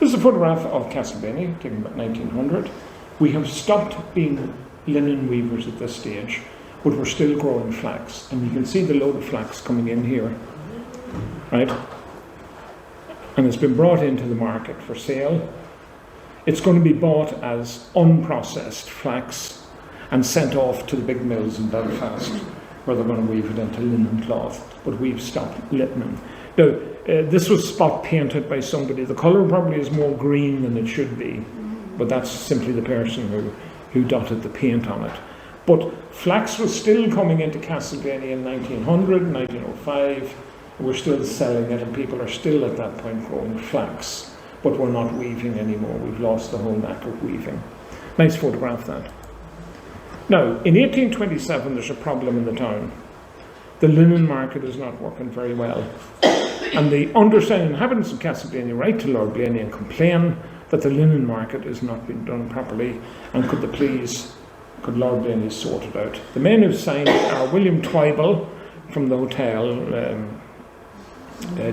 This is a photograph of Castleblayney, taken about 1900. We have stopped being linen weavers at this stage, but we're still growing flax. And you can see the load of flax coming in here, right? And it's been brought into the market for sale. It's going to be bought as unprocessed flax and sent off to the big mills in Belfast, where they're going to weave it into linen cloth. But we've stopped linen. Now, this was spot painted by somebody. The colour probably is more green than it should be, but that's simply the person who dotted the paint on it. But flax was still coming into Castleblayney in 1900, 1905. We're still selling it, and people are still at that point growing flax. But we're not weaving anymore. We've lost the whole knack of weaving. Nice photograph, that. Now, in 1827, there's a problem in the town. The linen market is not working very well. And the understanding inhabitants of Castleblayney write to Lord Blaney and complain that the linen market is not being done properly, and could Lord Blaney sort it out. The men who've signed it are William Twyble from the hotel,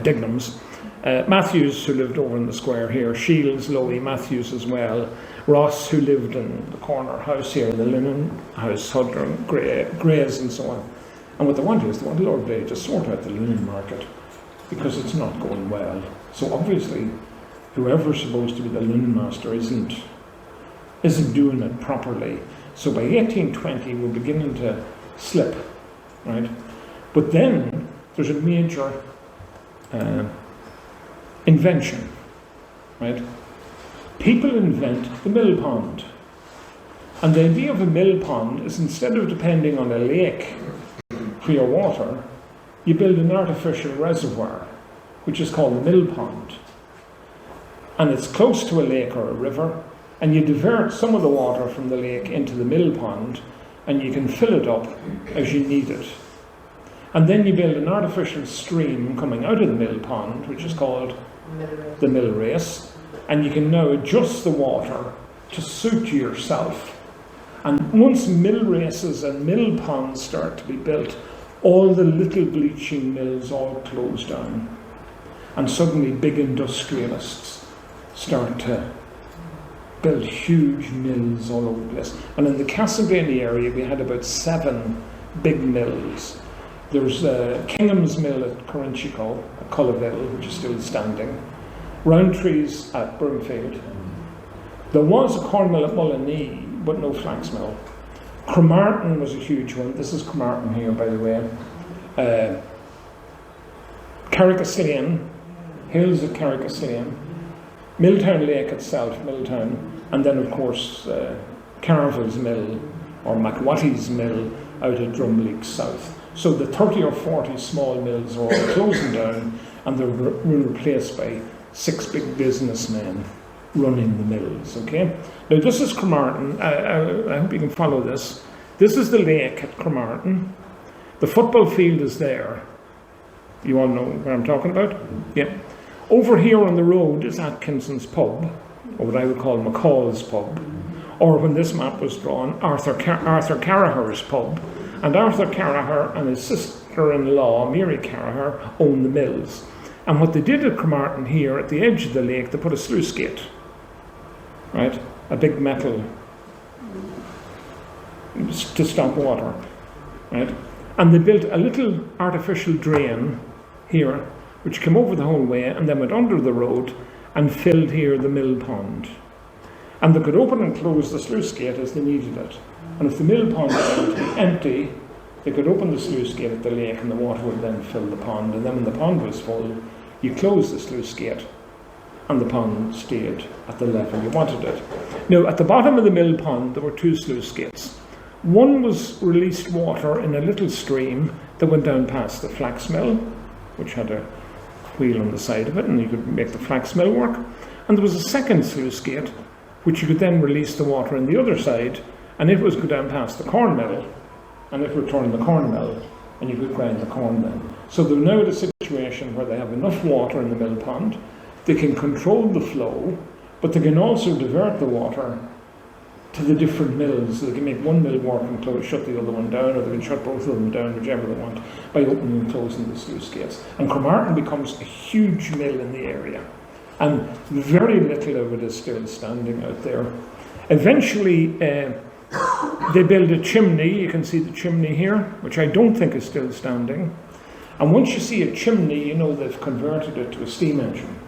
Dignam's, Matthews, who lived over in the square here, Shields, Lowy, Matthews as well, Ross, who lived in the corner house here, in the linen house, Hudler, Grays and so on. And what they want is, they want Lord Blaney to sort out the linen market, because it's not going well. So obviously, whoever's supposed to be the linen master isn't doing it properly. So by 1820, we're beginning to slip, right? But then there's a major invention, right? People invent the mill pond. And the idea of a mill pond is, instead of depending on a lake for your water, you build an artificial reservoir, which is called the mill pond. And it's close to a lake or a river, and you divert some of the water from the lake into the mill pond, and you can fill it up as you need it. And then you build an artificial stream coming out of the mill pond, which is called the mill race, and you can now adjust the water to suit yourself. And once mill races and mill ponds start to be built, all the little bleaching mills all close down. And suddenly big industrialists start to build huge mills all over the place. And in the Castleblayney area, we had about 7 big mills. There's Kingham's Mill at Corinchico, at Cullaville, which is still standing. Roundtree's at Broomfield. There was a corn mill at Mullinee, but no flax mill. Cromartin was a huge one. This is Cromartin here, by the way. Carrick-a-Slane, Hills at Carrick-a-Slane, Milltown Lake itself, Milltown, and then of course Carville's Mill, or McWatty's Mill, out at Drumleek South. So the 30 or 40 small mills are all closing down, and they're replaced by 6 big businessmen running the mills, okay? Now this is Cromartin. I hope you can follow this. This is the lake at Cromartin. The football field is there. You all know what I'm talking about? Yeah. Over here on the road is Atkinson's pub, or what I would call McCall's pub, or when this map was drawn, Arthur Carraher's pub. And Arthur Carraher and his sister-in-law, Mary Carraher, own the mills. And what they did at Cromartin here, at the edge of the lake, they put a sluice gate, right? A big metal to stop water, right? And they built a little artificial drain here, which came over the whole way and then went under the road and filled here the mill pond. And they could open and close the sluice gate as they needed it. And if the mill pond was empty, they could open the sluice gate at the lake and the water would then fill the pond. And then when the pond was full, you closed the sluice gate and the pond stayed at the level you wanted it. Now, at the bottom of the mill pond, there were 2 sluice gates. One was released water in a little stream that went down past the flax mill, which had a wheel on the side of it, and you could make the flax mill work. And there was a second sluice gate, which you could then release the water on the other side, and it was go down past the corn mill, and it would turn the corn mill, and you could grind the corn then. So they're now at a situation where they have enough water in the mill pond, they can control the flow, but they can also divert the water to the different mills. So they can make one mill work and shut the other one down, or they can shut both of them down, whichever they want, by opening and closing the sluice gates. And Cromartin becomes a huge mill in the area. And very little of it is still standing out there. Eventually, they built a chimney. You can see the chimney here, which I don't think is still standing. And once you see a chimney, you know they've converted it to a steam engine.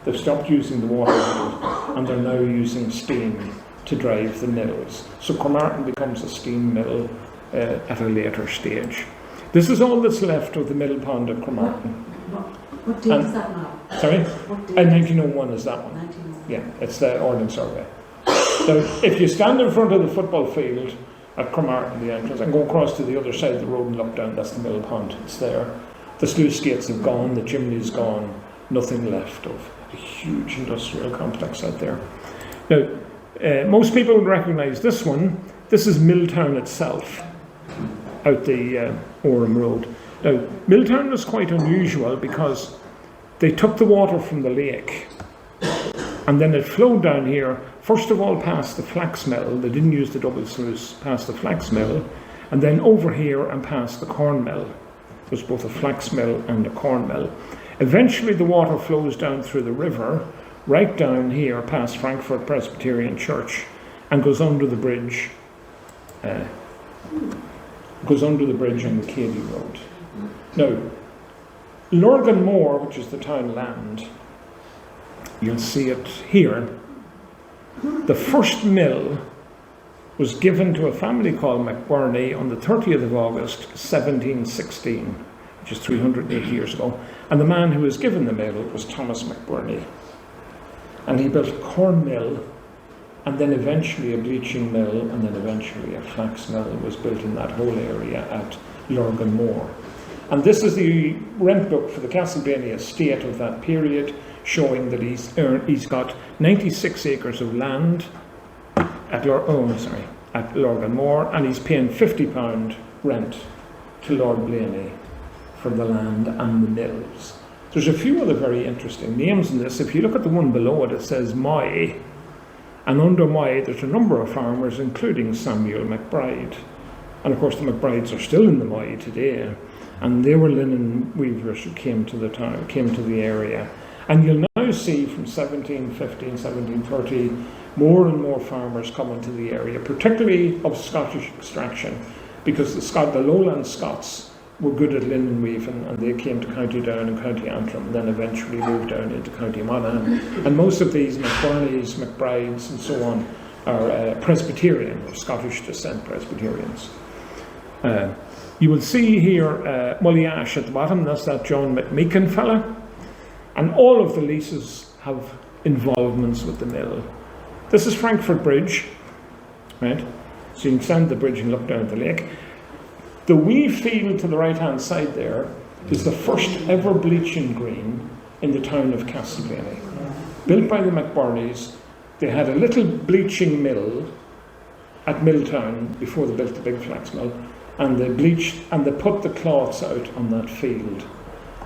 They've stopped using the water mill, and they're now using steam to drive the mills. So Cromartin becomes a steam mill at a later stage. This is all that's left of the mill pond at Cromartin. What date is that now? Sorry? What date? 1901 is that one. 1901. Yeah, it's the Ordnance Survey. So if you stand in front of the football field at Cromartin, the entrance, and go across to the other side of the road and look down, that's the mill pond. It's there. The sluice gates have gone, the chimney's gone, nothing left of a huge industrial complex out there. Now, most people would recognise this one. This is Milltown itself, out the Orem Road. Now, Milltown is quite unusual because they took the water from the lake and then it flowed down here, first of all past the flax mill. They didn't use the double sluice, past the flax mill, and then over here and past the corn mill. There's both a flax mill and a corn mill. Eventually the water flows down through the river, right down here past Frankfurt Presbyterian Church, and goes under the bridge. Goes under the bridge on the Cady Road. Now, Lurgan Moor, which is the town land, you'll see it here. The first mill was given to a family called McBurney on the 30th of August 1716, which is 308 years ago. And the man who was given the mill was Thomas McBurney. And he built a corn mill, and then eventually a bleaching mill, and then eventually a flax mill was built in that whole area at Lurgan Moor. And this is the rent book for the Castleblayney estate of that period, showing that he's got 96 acres of land at Lurgan Moor, and he's paying £50 rent to Lord Blaney for the land and the mills. There's a few other very interesting names in this. If you look at the one below it, it says Moy, and under Moy there's a number of farmers, including Samuel McBride. And of course the McBrides are still in the Moy today, and they were linen weavers who came to the town, came to the area. And you'll now see from 1715, 1730, more and more farmers coming to the area, particularly of Scottish extraction, because the Lowland Scots were good at linen weaving, and they came to County Down and County Antrim, and then eventually moved down into County Monaghan. And most of these McBurneys, McBrides, and so on are Presbyterian, or Scottish descent Presbyterians. You will see here Mullyash at the bottom, that's that John McMeekin fella. And all of the leases have involvements with the mill. This is Frankfurt Bridge, right? So you can stand the bridge and look down at the lake. The wee field to the right-hand side there is the first ever bleaching green in the town of Castleblayney. Built by the McBurneys. They had a little bleaching mill at Milltown before they built the big flax mill, and they bleached and they put the cloths out on that field.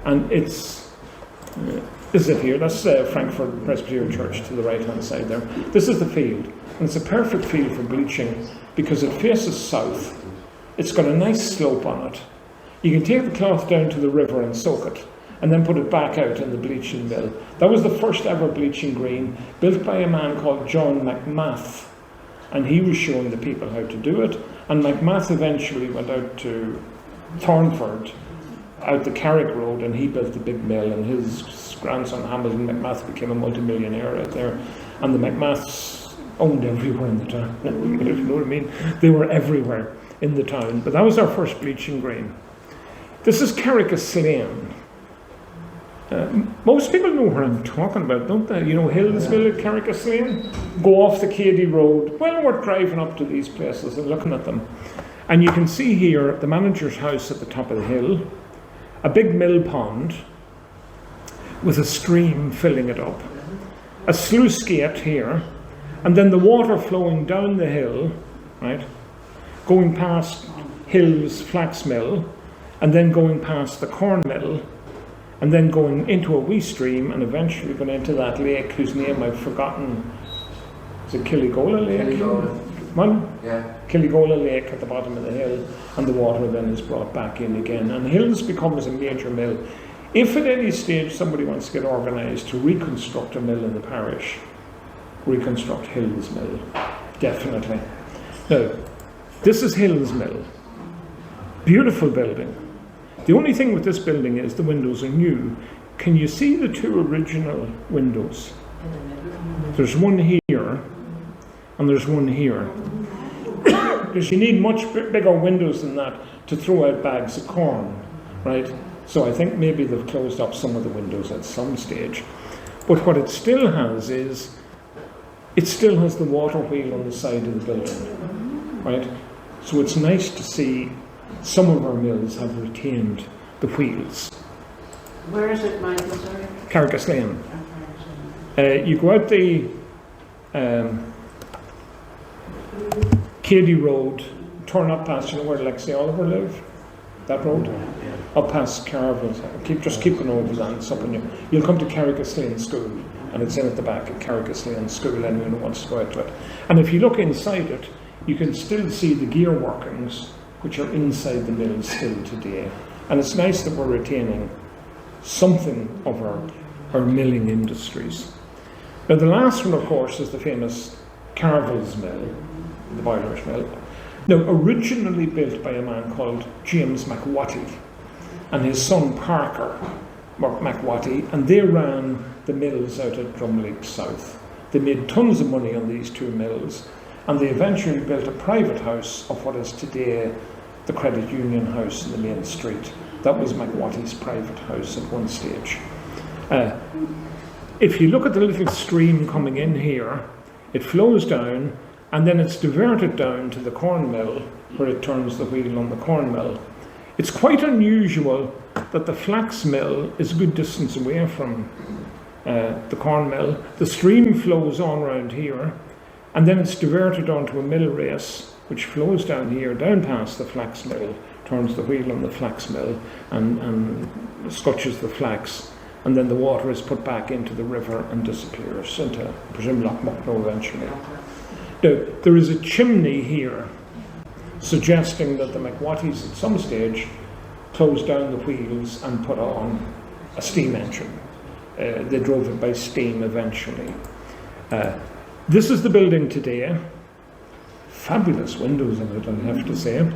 And it's this is it here, that's Frankfurt Presbyterian Church to the right-hand side there. This is the field, and it's a perfect field for bleaching because it faces south. It's got a nice slope on it. You can take the cloth down to the river and soak it, and then put it back out in the bleaching mill. That was the first ever bleaching green, built by a man called John McMath, and he was showing the people how to do it. And McMath eventually went out to Thornford, out the Carrick Road, and he built the big mill, and his grandson Hamilton McMath became a multimillionaire out there. And the McMaths owned everywhere in the town. You know what I mean? They were everywhere in the town. But that was our first bleaching green. This is Carrick-a-Slane. Most people know where I'm talking about, don't they? You know Hillsville at Carrick-a-Slane? Go off the Cady Road. Well, we're driving up to these places and looking at them. And you can see here the manager's house at the top of the hill, a big mill pond with a stream filling it up, a sluice gate here, and then the water flowing down the hill, right, going past Hill's flax mill, and then going past the corn mill, and then going into a wee stream, and eventually going into that lake whose name I've forgotten. Is it Killigola Lake? Yeah. Killigola Lake at the bottom of the hill, and the water then is brought back in again. And Hills becomes a major mill. If at any stage somebody wants to get organised to reconstruct a mill in the parish, reconstruct Hill's Mill, definitely. Now, this is Hill's Mill. Beautiful building. The only thing with this building is the windows are new. Can you see the two original windows? There's one here, and there's one here. Because you need much bigger windows than that to throw out bags of corn, right? So I think maybe they've closed up some of the windows at some stage. But what it still has is, it still has the water wheel on the side of the building, right? So it's nice to see some of our mills have retained the wheels. Where is it, Michael, sorry? Carrigas Lane. You go out the Cady Road, turn up past, you know where Lexi Oliver live? That road? Up past Carville's. Just keep going over that, it's up in you. You'll come to Carrigas Lane School, and it's in at the back of Carrigas Lane School, anyone who wants to go out to it. And if you look inside it, you can still see the gear workings, which are inside the mill still today. And it's nice that we're retaining something of our milling industries. Now the last one, of course, is the famous Carville's Mill, the boilers mill. Now originally built by a man called James McWatty and his son Parker McWatty, and they ran the mills out at Drumleague South. They made tons of money on these two mills, and they eventually built a private house of what is today the Credit Union House in the main street. That was McWatty's private house at one stage. If you look at the little stream coming in here, it flows down and then it's diverted down to the corn mill where it turns the wheel on the corn mill. It's quite unusual that the flax mill is a good distance away from the corn mill. The stream flows on around here and then it's diverted onto a mill race which flows down here, down past the flax mill, turns the wheel on the flax mill and scotches the flax, and then the water is put back into the river and disappears into, I presume, Loch Mucknow eventually. Now, there is a chimney here suggesting that the McWattys at some stage closed down the wheels and put on a steam engine. They drove it by steam eventually. This is the building today. Fabulous windows in it, I have to say.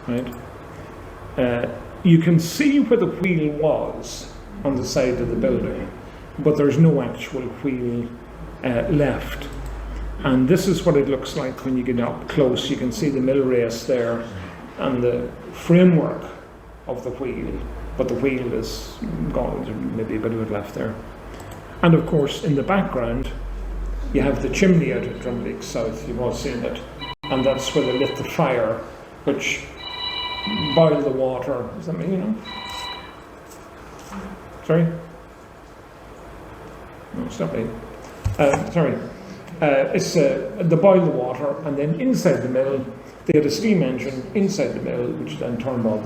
Right? You can see where the wheel was on the side of the building, but there's no actual wheel left. And this is what it looks like when you get up close. You can see the mill race there and the framework of the wheel, but the wheel is gone. There's maybe a bit of it left there. And of course, in the background, you have the chimney out at Drumleague South. You've all seen it. And that's where they lit the fire, which boiled the water. Does that mean, you know? Sorry? No, stop me. Sorry. It's they boiled the water, and then inside the mill, they had a steam engine inside the mill, which then turned all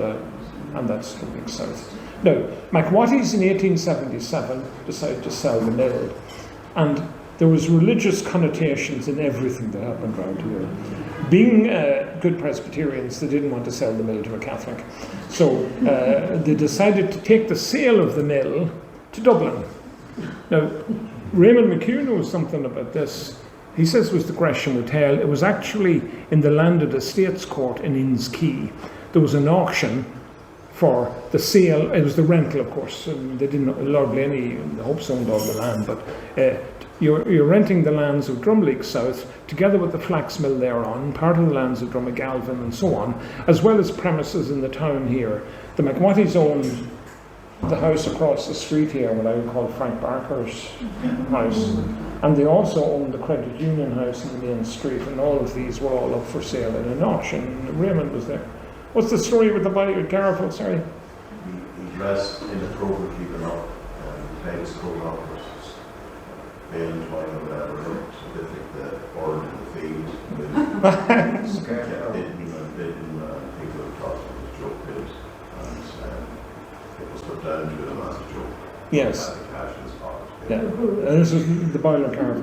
and that's Drumleague South. Now, McWatty's in 1877 decided to sell the mill, and there was religious connotations in everything that happened around here. Being good Presbyterians, they didn't want to sell the mill to a Catholic. So they decided to take the sale of the mill to Dublin. Now, Raymond McHugh knows something about this. He says it was the Gresham Hotel. It was actually in the Landed Estates Court in Inns Quay. There was an auction for the sale. It was the rental, of course. And they didn't, Lord Blaney, the Hopes owned all the land, but you're renting the lands of Drumleague South together with the flax mill thereon, part of the lands of Drummagalvin and so on, as well as premises in the town here. The McWattys owned the house across the street here, what I would call Frank Barker's house, and they also owned the Credit Union House in the main street, and all of these were all up for sale in an auction. Raymond was there. What's the story with the buyer? Careful, sorry. He dressed inappropriately enough, and played his coat off. And why whatever, so they think the order in the field. They didn't think it would cost it was joke bid, and it was put down to a massive joke. Yes. Had the cash in his pocket. Yeah. And this is the boiler car.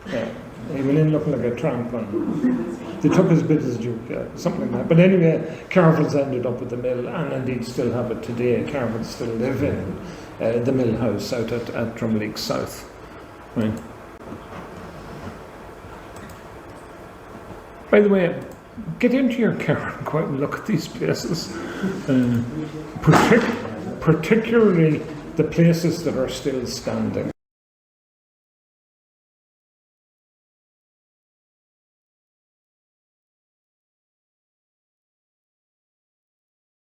Yeah. He went in looking like a tramp. They took his bit as Duke, yeah, something like that. But anyway, Carville's ended up with the mill, and indeed still have it today. Carville still live in the mill house out at Drumleek South. Right. By the way, get into your car and go out and look at these places. Particularly the places that are still standing.